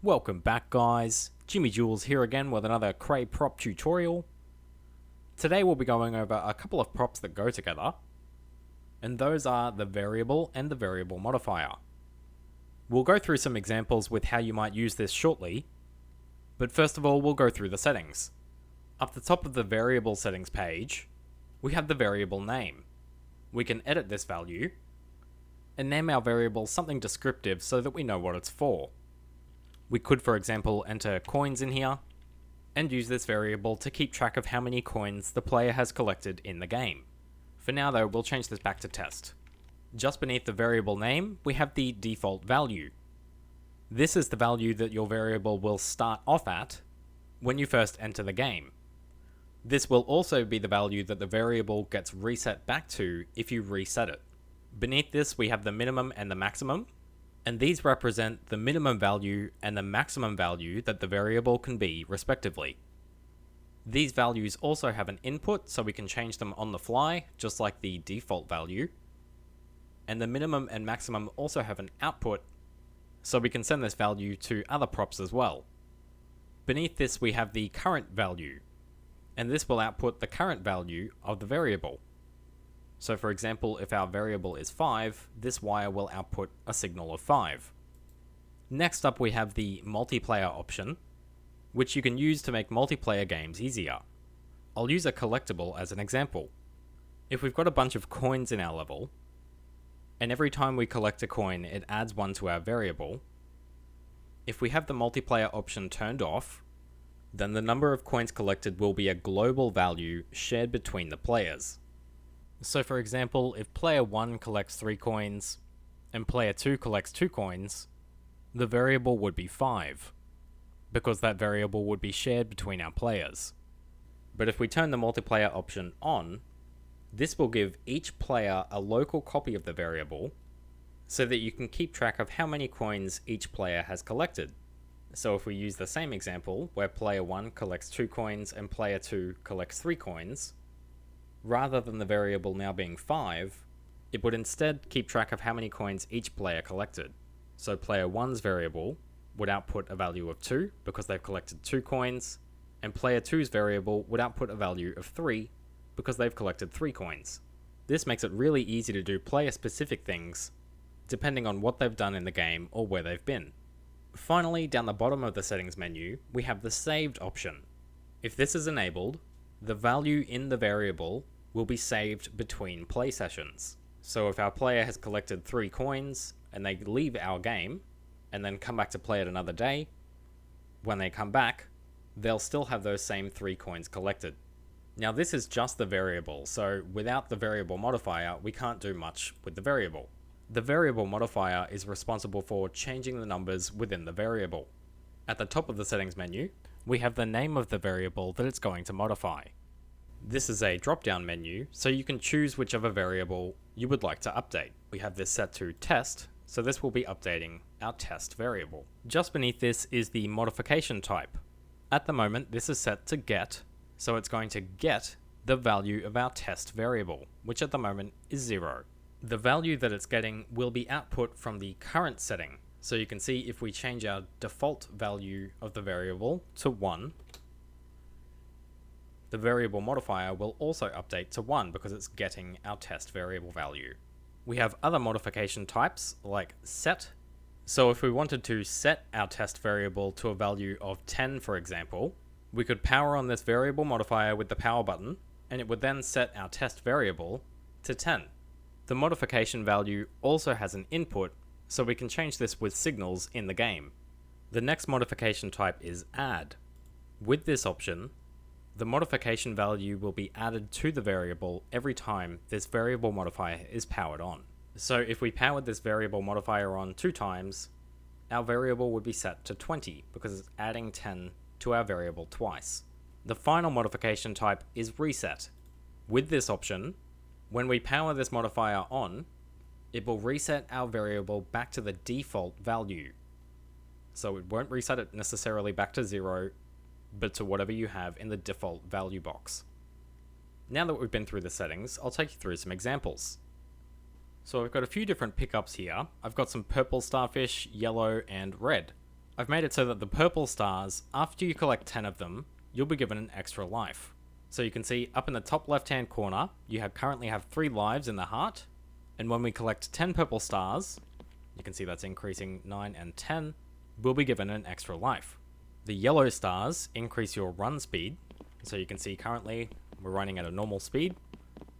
Welcome back, guys. Jimmy Jules here again with another Cray prop tutorial. Today we'll be going over a couple of props that go together, and those are the variable and the variable modifier. We'll go through some examples with how you might use this shortly, but first of all we'll go through the settings. Up the top of the variable settings page, we have the variable name. We can edit this value and name our variable something descriptive so that we know what it's for. We could, for example, enter coins in here and use this variable to keep track of how many coins the player has collected in the game. For now though, we'll change this back to test. Just beneath the variable name, we have the default value. This is the value that your variable will start off at when you first enter the game. This will also be the value that the variable gets reset back to if you reset it. Beneath this, we have the minimum and the maximum, and these represent the minimum value and the maximum value that the variable can be, respectively. These values also have an input, so we can change them on the fly, just like the default value. And the minimum and maximum also have an output, so we can send this value to other props as well. Beneath this, we have the current value, and this will output the current value of the variable. So for example, if our variable is 5, this wire will output a signal of 5. Next up we have the multiplayer option, which you can use to make multiplayer games easier. I'll use a collectible as an example. If we've got a bunch of coins in our level, and every time we collect a coin it adds one to our variable, if we have the multiplayer option turned off, then the number of coins collected will be a global value shared between the players. So for example, if player 1 collects 3 coins, and player 2 collects 2 coins, the variable would be 5, because that variable would be shared between our players. But if we turn the multiplayer option on, this will give each player a local copy of the variable, so that you can keep track of how many coins each player has collected. So if we use the same example, where player 1 collects 2 coins and player 2 collects 3 coins, rather than the variable now being 5, it would instead keep track of how many coins each player collected. So player 1's variable would output a value of 2 because they've collected 2 coins, and player 2's variable would output a value of 3 because they've collected 3 coins. This makes it really easy to do player-specific things depending on what they've done in the game or where they've been. Finally, down the bottom of the settings menu, we have the saved option. If this is enabled, the value in the variable will be saved between play sessions. So if our player has collected 3 coins and they leave our game and then come back to play it another day, when they come back, they'll still have those same 3 coins collected. Now this is just the variable, so without the variable modifier, we can't do much with the variable. The variable modifier is responsible for changing the numbers within the variable. At the top of the settings menu, we have the name of the variable that it's going to modify. This is a drop-down menu, so you can choose whichever variable you would like to update. We have this set to test, so this will be updating our test variable. Just beneath this is the modification type. At the moment, this is set to get, so it's going to get the value of our test variable, which at the moment is 0. The value that it's getting will be output from the current setting. So you can see if we change our default value of the variable to 1, the variable modifier will also update to 1 because it's getting our test variable value. We have other modification types like set. So if we wanted to set our test variable to a value of 10, for example, we could power on this variable modifier with the power button, and it would then set our test variable to 10. The modification value also has an input, so we can change this with signals in the game. The next modification type is add. With this option, the modification value will be added to the variable every time this variable modifier is powered on. So if we powered this variable modifier on 2 times, our variable would be set to 20 because it's adding 10 to our variable twice. The final modification type is reset. With this option, when we power this modifier on, it will reset our variable back to the default value. So it won't reset it necessarily back to 0, but to whatever you have in the default value box. Now that we've been through the settings, I'll take you through some examples. So I've got a few different pickups here. I've got some purple starfish, yellow, and red. I've made it so that the purple stars, after you collect 10 of them, you'll be given an extra life. So you can see up in the top left hand corner, you currently have 3 lives in the heart, and when we collect 10 purple stars, you can see that's increasing 9 and 10, we'll be given an extra life. The yellow stars increase your run speed, so you can see currently we're running at a normal speed,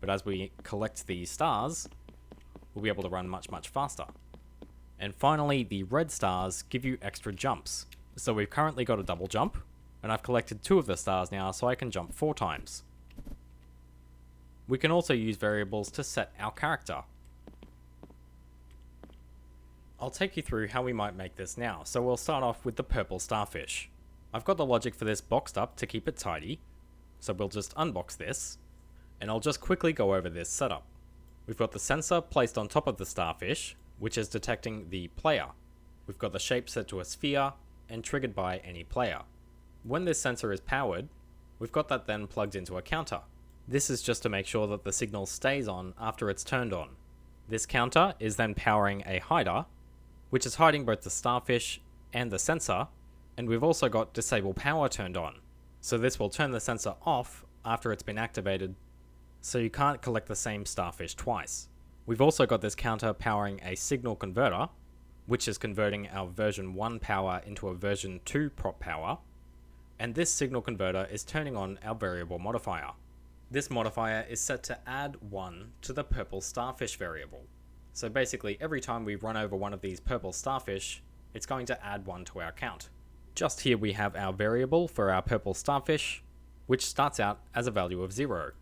but as we collect these stars, we'll be able to run much, much faster. And finally, the red stars give you extra jumps. So we've currently got a double jump, and I've collected 2 of the stars now, so I can jump 4 times. We can also use variables to set our character. I'll take you through how we might make this now, so we'll start off with the purple starfish. I've got the logic for this boxed up to keep it tidy, so we'll just unbox this, and I'll just quickly go over this setup. We've got the sensor placed on top of the starfish, which is detecting the player. We've got the shape set to a sphere, and triggered by any player. When this sensor is powered, we've got that then plugged into a counter. This is just to make sure that the signal stays on after it's turned on. This counter is then powering a hider, which is hiding both the starfish and the sensor, and we've also got disable power turned on. So this will turn the sensor off after it's been activated, so you can't collect the same starfish twice. We've also got this counter powering a signal converter, which is converting our version 1 power into a version 2 prop power, and this signal converter is turning on our variable modifier. This modifier is set to add 1 to the purple starfish variable. So basically every time we run over one of these purple starfish, it's going to add 1 to our count. Just here we have our variable for our purple starfish, which starts out as a value of 0.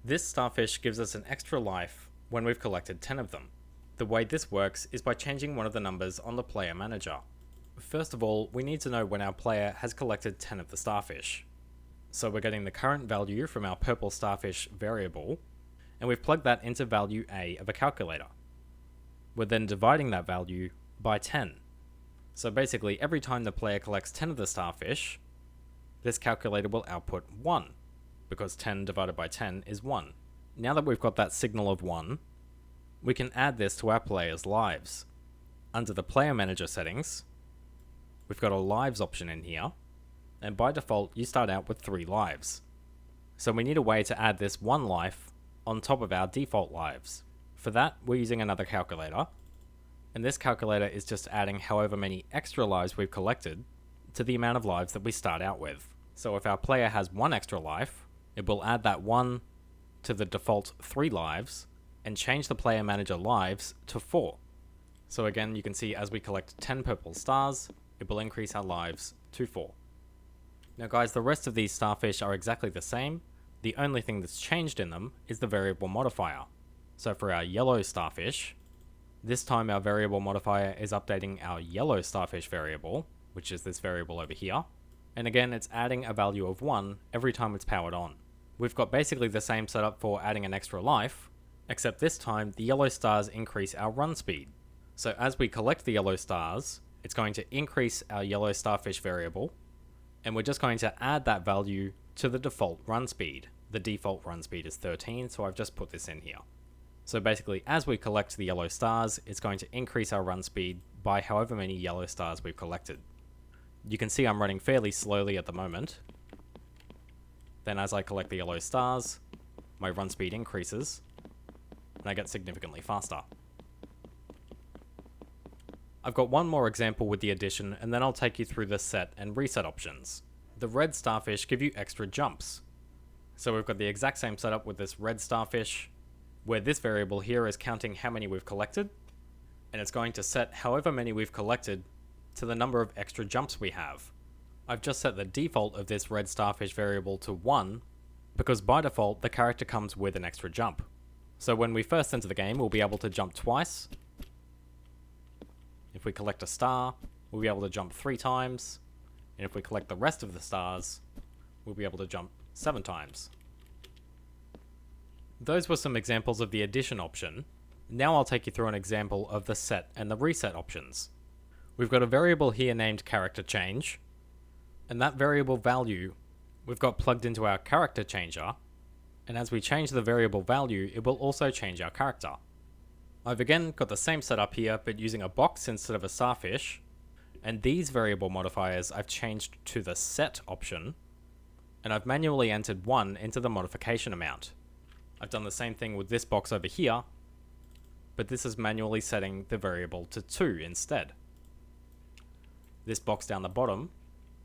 This starfish gives us an extra life when we've collected 10 of them. The way this works is by changing one of the numbers on the player manager. First of all, we need to know when our player has collected 10 of the starfish. So we're getting the current value from our purple starfish variable, and we've plugged that into value A of a calculator. We're then dividing that value by 10. So basically every time the player collects 10 of the starfish, this calculator will output 1, because 10 divided by 10 is 1. Now that we've got that signal of 1, we can add this to our player's lives. Under the player manager settings, we've got a lives option in here, and by default you start out with 3 lives. So we need a way to add this 1 life on top of our default lives. For that, we're using another calculator, and this calculator is just adding however many extra lives we've collected to the amount of lives that we start out with. So if our player has 1 extra life, it will add that 1 to the default 3 lives, and change the player manager lives to 4. So again, you can see as we collect 10 purple stars, it will increase our lives to 4. Now guys, the rest of these starfish are exactly the same. The only thing that's changed in them is the variable modifier. So for our yellow starfish, this time our variable modifier is updating our yellow starfish variable, which is this variable over here. And again, it's adding a value of 1 every time it's powered on. We've got basically the same setup for adding an extra life, except this time the yellow stars increase our run speed. So as we collect the yellow stars, it's going to increase our yellow starfish variable, and we're just going to add that value to the default run speed. The default run speed is 13, so I've just put this in here. So basically, as we collect the yellow stars, it's going to increase our run speed by however many yellow stars we've collected. You can see I'm running fairly slowly at the moment. Then as I collect the yellow stars, my run speed increases, and I get significantly faster. I've got one more example with the addition, and then I'll take you through the set and reset options. The red starfish give you extra jumps. So we've got the exact same setup with this red starfish, where this variable here is counting how many we've collected, and it's going to set however many we've collected to the number of extra jumps we have. I've just set the default of this red starfish variable to 1, because by default the character comes with an extra jump. So when we first enter the game, we'll be able to jump twice. If we collect a star, we'll be able to jump 3 times, and if we collect the rest of the stars, we'll be able to jump 7 times. Those were some examples of the addition option. Now I'll take you through an example of the set and the reset options. We've got a variable here named character change, and that variable value we've got plugged into our character changer, and as we change the variable value, it will also change our character. I've again got the same setup here, but using a box instead of a starfish, And these variable modifiers I've changed to the set option, and I've manually entered 1 into the modification amount. I've done the same thing with this box over here, but this is manually setting the variable to 2 instead. This box down the bottom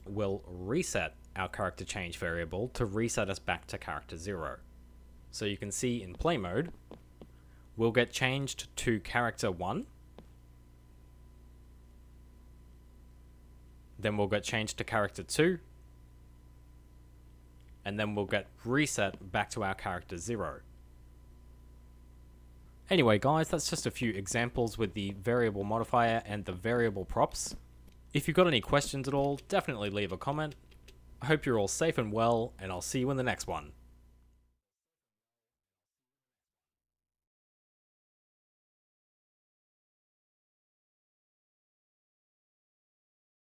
will reset our character change variable to reset us back to character 0. So you can see in play mode, we'll get changed to character 1, then we'll get changed to character 2, and then we'll get reset back to our character 0. Anyway guys, that's just a few examples with the variable modifier and the variable props. If you've got any questions at all, definitely leave a comment. I hope you're all safe and well, and I'll see you in the next one.